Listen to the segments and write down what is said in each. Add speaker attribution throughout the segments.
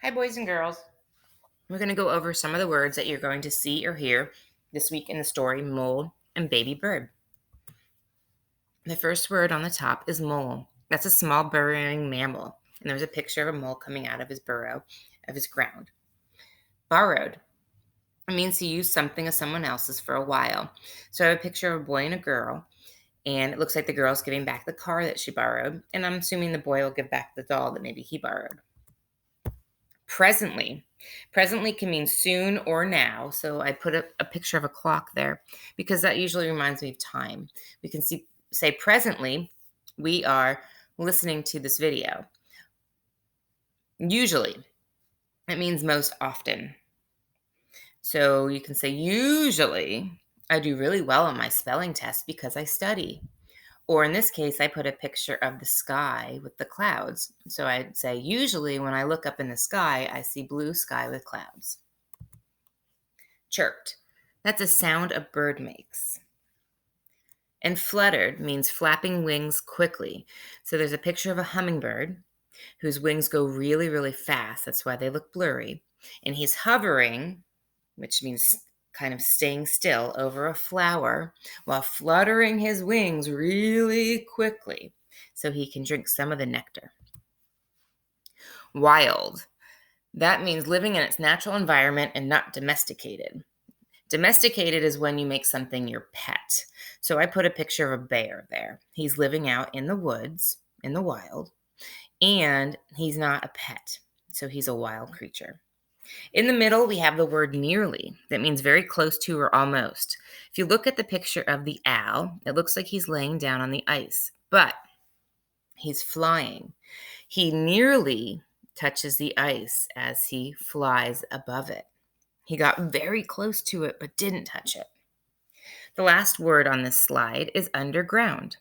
Speaker 1: Hi, boys and girls. We're going to go over some of the words that you're going to see or hear this week in the story Mole and Baby Bird. The first word on the top is mole. That's a small burrowing mammal. And there's a picture of a mole coming out of his burrow, of his ground. Borrowed. It means to use something of someone else's for a while. So I have a picture of a boy and a girl, and it looks like the girl's giving back the car that she borrowed. And I'm assuming the boy will give back the doll that maybe he borrowed. Presently. Presently can mean soon or now. So I put a picture of a clock there because that usually reminds me of time. We can say presently, we are listening to this video. Usually, it means most often. So you can say, usually, I do really well on my spelling test because I study. Or in this case, I put a picture of the sky with the clouds. So I'd say, usually when I look up in the sky, I see blue sky with clouds. Chirped. That's a sound a bird makes. And fluttered means flapping wings quickly. So there's a picture of a hummingbird whose wings go really, really fast. That's why they look blurry. And he's hovering, which means kind of staying still over a flower while fluttering his wings really quickly so he can drink some of the nectar. Wild. That means living in its natural environment and not domesticated. Domesticated is when you make something your pet. So I put a picture of a bear there. He's living out in the woods, in the wild, and he's not a pet. So he's a wild creature. In the middle, we have the word nearly. That means very close to or almost. If you look at the picture of the owl, it looks like he's laying down on the ice, but he's flying. He nearly touches the ice as he flies above it. He got very close to it, but didn't touch it. The last word on this slide is underground.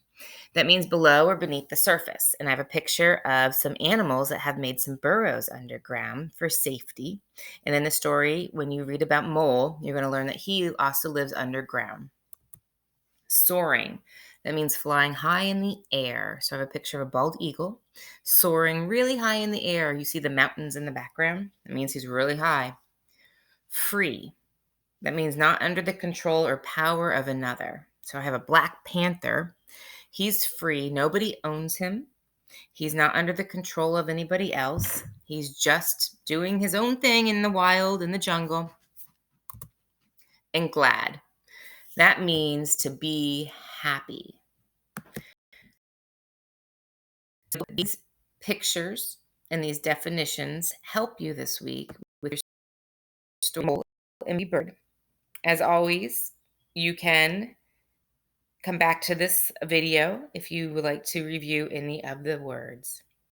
Speaker 1: That means below or beneath the surface. And I have a picture of some animals that have made some burrows underground for safety. And in the story, when you read about Mole, you're going to learn that he also lives underground. Soaring. That means flying high in the air. So I have a picture of a bald eagle soaring really high in the air. You see the mountains in the background? That means he's really high. Free. That means not under the control or power of another. So I have a black panther. He's free. Nobody owns him. He's not under the control of anybody else. He's just doing his own thing in the wild, in the jungle. And glad. That means to be happy. These pictures and these definitions help you this week with your story and Baby Bird. As always, you can come back to this video if you would like to review any of the words.